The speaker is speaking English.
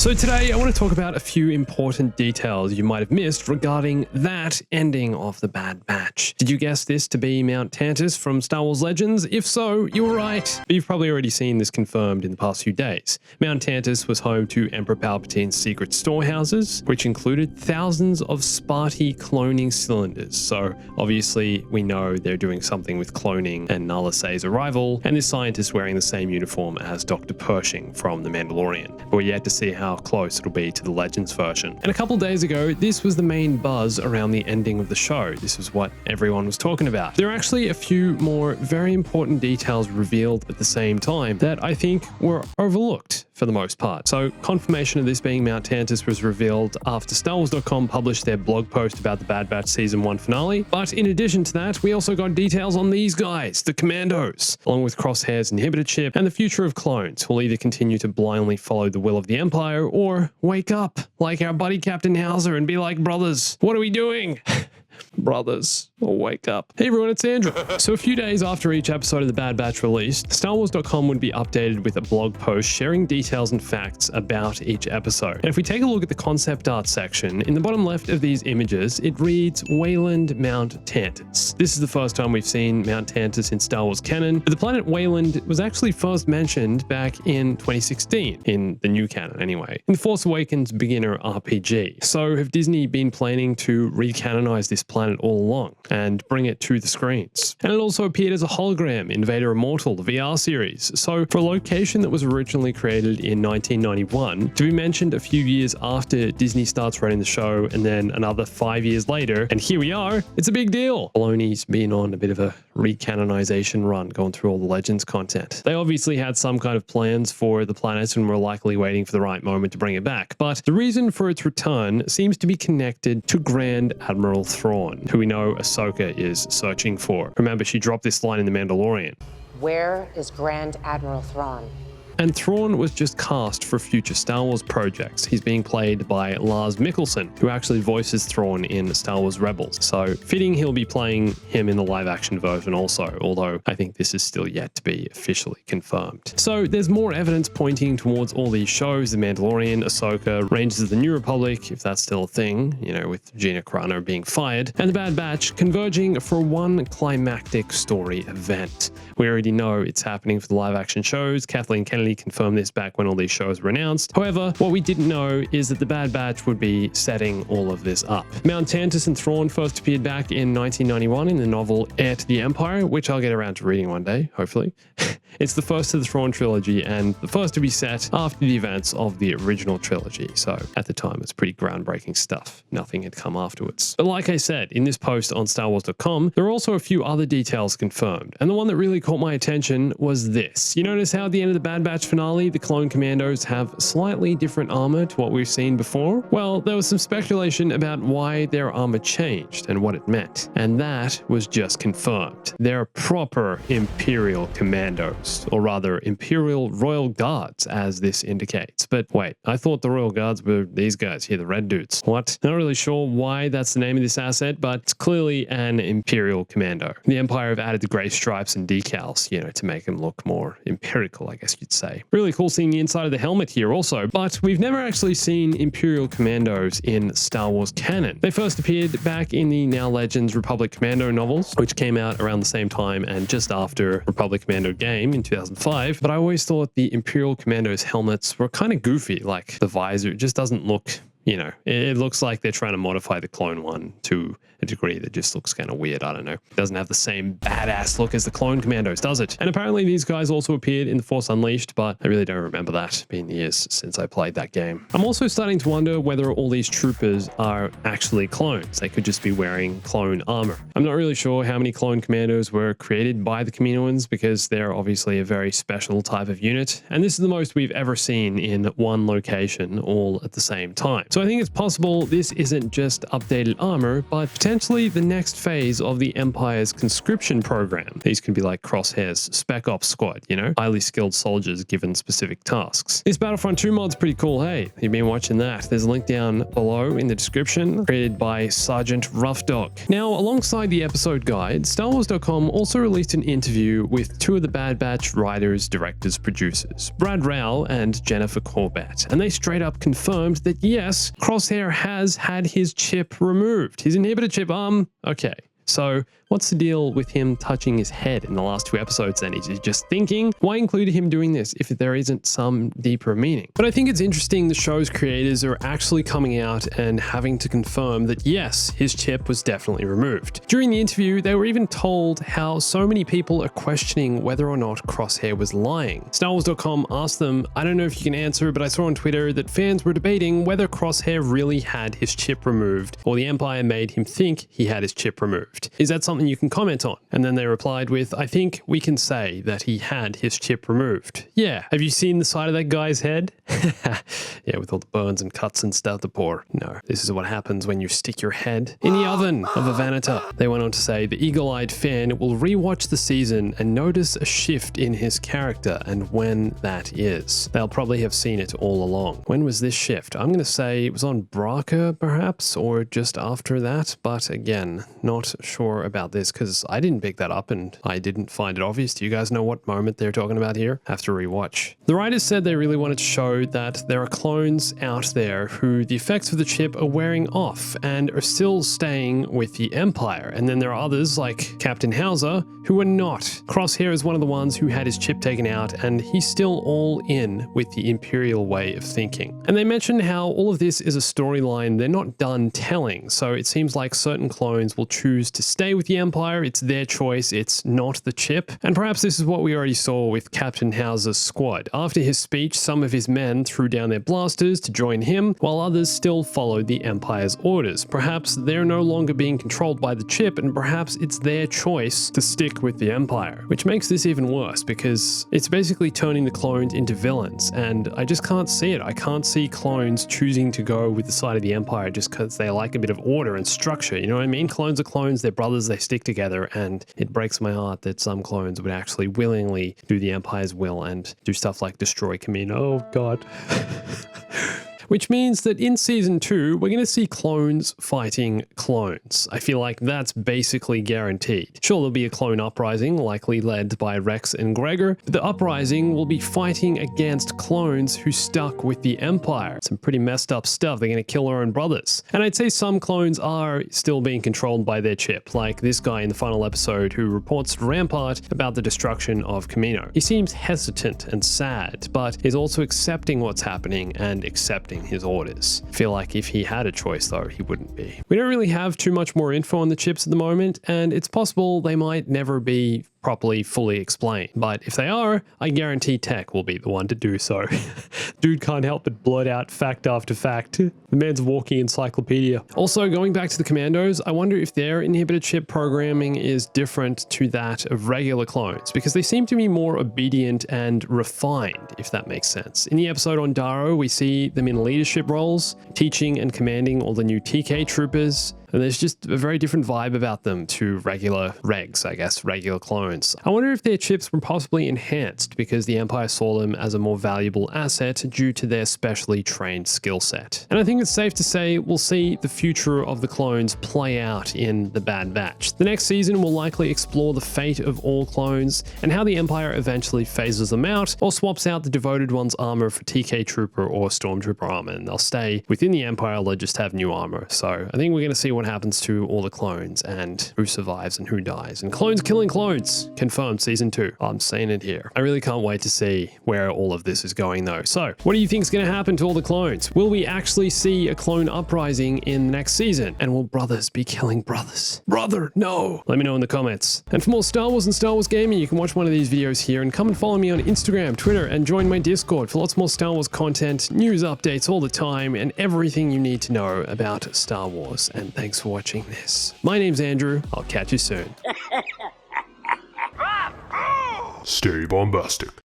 So today I want to talk about a few important details you might have missed regarding that ending of the Bad Batch. Did you guess this to be Mount Tantiss from Star Wars Legends? If so, you were right. But you've probably already seen this confirmed in the past few days. Mount Tantiss was home to Emperor Palpatine's secret storehouses, which included thousands of Sparty cloning cylinders. So obviously we know they're doing something with cloning and Nala Se's arrival, and this scientist wearing the same uniform as Dr. Pershing from The Mandalorian. But we're yet to see how close it'll be to the Legends version. And a couple days ago, this was the main buzz around the ending of the show. This was what everyone was talking about. There are actually a few more very important details revealed at the same time that I think were overlooked for the most part. So confirmation of this being Mount Tantiss was revealed after StarWars.com published their blog post about the Bad Batch Season 1 finale. But in addition to that, we also got details on these guys, the Commandos, along with Crosshair's inhibitor chip and the future of clones who will either continue to blindly follow the will of the Empire or wake up like our buddy Captain Hauser and be like, brothers, what are we doing? Brothers, or wake up. Hey everyone, it's Andrew. So a few days after each episode of the Bad Batch released, StarWars.com would be updated with a blog post sharing details and facts about each episode. And if we take a look at the concept art section, in the bottom left of these images, it reads Wayland Mount Tantatus. This is the first time we've seen Mount Tantatus in Star Wars canon, but the planet Wayland was actually first mentioned back in 2016, in the new canon anyway, in the Force Awakens beginner RPG. So have Disney been planning to recanonize this planet all along and bring it to the screens? And it also appeared as a hologram in Vader Immortal, the VR series. So for a location that was originally created in 1991 to be mentioned a few years after Disney starts running the show and then another 5 years later, and here we are, it's a big deal. Filoni's been on a bit of a recanonization run going through all the Legends content. They obviously had some kind of plans for the planet and were likely waiting for the right moment to bring it back. But the reason for its return seems to be connected to Grand Admiral Thrawn, who we know Ahsoka is searching for. Remember, she dropped this line in The Mandalorian. Where is Grand Admiral Thrawn? And Thrawn was just cast for future Star Wars projects. He's being played by Lars Mikkelsen, who actually voices Thrawn in Star Wars Rebels. So fitting he'll be playing him in the live action version also, although I think this is still yet to be officially confirmed. So there's more evidence pointing towards all these shows, The Mandalorian, Ahsoka, Rangers of the New Republic, if that's still a thing, you know, with Gina Carano being fired, and The Bad Batch converging for one climactic story event. We already know it's happening for the live action shows. Kathleen Kennedy confirmed this back when all these shows were announced. However, what we didn't know is that the Bad Batch would be setting all of this up. Mount Tantiss and Thrawn first appeared back in 1991 in the novel Heir to the Empire, which I'll get around to reading one day, hopefully. It's the first of the Thrawn trilogy and the first to be set after the events of the original trilogy. So at the time, it's pretty groundbreaking stuff. Nothing had come afterwards. But like I said, in this post on StarWars.com, there are also a few other details confirmed. And the one that really caught my attention was this. You notice how at the end of the Bad Batch finale, the Clone Commandos have slightly different armor to what we've seen before? Well, there was some speculation about why their armor changed and what it meant. And that was just confirmed. They're proper Imperial Commandos, or rather Imperial Royal Guards, as this indicates. But wait, I thought the Royal Guards were these guys here, the red dudes. What? Not really sure why that's the name of this asset, but it's clearly an Imperial Commando. The Empire have added the gray stripes and decals, you know, to make them look more empirical, I guess you'd say. Really cool seeing the inside of the helmet here also, but we've never actually seen Imperial Commandos in Star Wars canon. They first appeared back in the now Legends Republic Commando novels, which came out around the same time and just after Republic Commando game in 2005, but I always thought the Imperial Commandos helmets were kind of goofy, like the visor just doesn't look, you know, it looks like they're trying to modify the clone one to a degree that just looks kind of weird. I don't know. It doesn't have the same badass look as the Clone Commandos, does it? And apparently these guys also appeared in The Force Unleashed, but I really don't remember that, being years since I played that game. I'm also starting to wonder whether all these troopers are actually clones. They could just be wearing clone armor. I'm not really sure how many Clone Commandos were created by the Kaminoans because they're obviously a very special type of unit, and this is the most we've ever seen in one location all at the same time. So So I think it's possible this isn't just updated armor, but potentially the next phase of the Empire's conscription program. These could be like Crosshair's Spec Ops squad, you know, highly skilled soldiers given specific tasks. This Battlefront 2 mod's pretty cool, hey? You've been watching that. There's a link down below in the description, created by Sergeant Rough Dog. Now, alongside the episode guide, StarWars.com also released an interview with two of the Bad Batch writers, directors, producers, Brad Rowell and Jennifer Corbett, and they straight up confirmed that yes, Crosshair has had his chip removed. His inhibitor chip, okay. So what's the deal with him touching his head in the last 2 episodes then? Is he just thinking? Why include him doing this if there isn't some deeper meaning? But I think it's interesting the show's creators are actually coming out and having to confirm that yes, his chip was definitely removed. During the interview, they were even told how so many people are questioning whether or not Crosshair was lying. StarWars.com asked them, I don't know if you can answer, but I saw on Twitter that fans were debating whether Crosshair really had his chip removed or the Empire made him think he had his chip removed. Is that something you can comment on? And then they replied with, I think we can say that he had his chip removed. Yeah. Have you seen the side of that guy's head? Yeah, with all the burns and cuts and stuff, the poor. No, this is what happens when you stick your head in the oven of a Vanita. They went on to say the eagle-eyed fan will rewatch the season and notice a shift in his character and when that is. They'll probably have seen it all along. When was this shift? I'm going to say it was on Braca perhaps, or just after that, but again, not sure about this because I didn't pick that up and I didn't find it obvious. Do you guys know what moment they're talking about here? Have to rewatch. The writers said they really wanted to show that there are clones out there who the effects of the chip are wearing off and are still staying with the Empire. And then there are others like Captain Hauser who are not. Crosshair is one of the ones who had his chip taken out and he's still all in with the Imperial way of thinking. And they mentioned how all of this is a storyline they're not done telling. So it seems like certain clones will choose to stay with the Empire. It's their choice. It's not the chip. And perhaps this is what we already saw with Captain Hauser's squad. After his speech, some of his men threw down their blasters to join him, while others still followed the Empire's orders. Perhaps they're no longer being controlled by the chip, and perhaps it's their choice to stick with the Empire, which makes this even worse because it's basically turning the clones into villains, and I just can't see it. I can't see clones choosing to go with the side of the Empire just because they like a bit of order and structure, you know what I mean? Clones are clones, they're brothers, they stick together, and it breaks my heart that some clones would actually willingly do the Empire's will and do stuff like destroy Kamino. Oh god. Which means that in Season 2, we're going to see clones fighting clones. I feel like that's basically guaranteed. Sure, there'll be a clone uprising, likely led by Rex and Gregor, but the uprising will be fighting against clones who stuck with the Empire. Some pretty messed up stuff. They're going to kill their own brothers. And I'd say some clones are still being controlled by their chip, like this guy in the final episode who reports to Rampart about the destruction of Kamino. He seems hesitant and sad, but is also accepting what's happening and accepting his orders. I feel like if he had a choice though, he wouldn't be. We don't really have too much more info on the chips at the moment, and it's possible they might never be properly fully explained. But if they are, I guarantee Tech will be the one to do so. Dude can't help but blurt out fact after fact. The man's a walking encyclopedia. Also, going back to the Commandos, I wonder if their inhibitor chip programming is different to that of regular clones, because they seem to be more obedient and refined, if that makes sense. In the episode on Daro, we see them in leadership roles, teaching and commanding all the new TK troopers, and there's just a very different vibe about them to regular regs, I guess, regular clones. I wonder if their chips were possibly enhanced because the Empire saw them as a more valuable asset due to their specially trained skill set. And I think it's safe to say we'll see the future of the clones play out in The Bad Batch. The next season will likely explore the fate of all clones and how the Empire eventually phases them out or swaps out the devoted one's armor for TK Trooper or Stormtrooper armor, and they'll stay within the Empire or they'll just have new armor. So I think we're going to see what happens to all the clones and who survives and who dies. And clones killing clones, confirmed Season 2. I'm saying it here. I really can't wait to see where all of this is going though. So what do you think is going to happen to all the clones? Will we actually see a clone uprising in the next season? And will brothers be killing brothers? Brother, no! Let me know in the comments. And for more Star Wars and Star Wars gaming, you can watch one of these videos here and come and follow me on Instagram, Twitter, and join my Discord for lots more Star Wars content, news updates all the time, and everything you need to know about Star Wars. And thanks for watching this. My name's Andrew. I'll catch you soon. Stay bombastic.